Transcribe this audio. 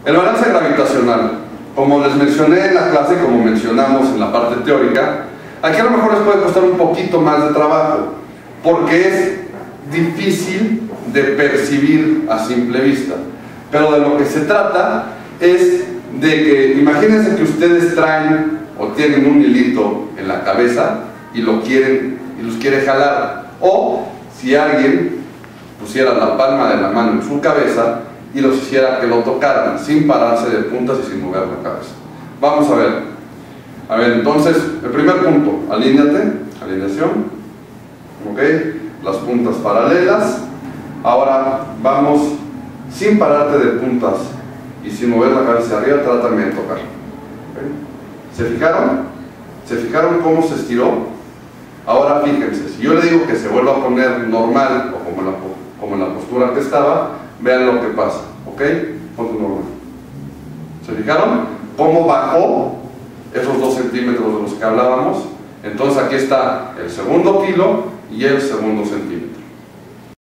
El balance gravitacional, como les mencioné en la clase, como mencionamos en la parte teórica, aquí a lo mejor les puede costar un poquito más de trabajo, porque es difícil de percibir a simple vista. Pero de lo que se trata es de que, imagínense que ustedes traen o tienen un hilito en la cabeza y los quiere jalar, o si alguien pusiera la palma de la mano en su cabeza y los hiciera que lo tocaran sin pararse de puntas y sin mover la cabeza. Vamos a ver. A ver, entonces, el primer punto, alíñate, alineación, ok, las puntas paralelas. Ahora vamos, sin pararte de puntas y sin mover la cabeza hacia arriba, trátame de tocar. ¿Okay? ¿Se fijaron? ¿Se fijaron cómo se estiró? Ahora fíjense, si yo le digo que se vuelva a poner normal o como en la postura que estaba, vean lo que pasa, ¿ok? Ponte normal. ¿Se fijaron? ¿Cómo bajó esos 2 centímetros de los que hablábamos? Entonces aquí está el segundo kilo y el segundo centímetro.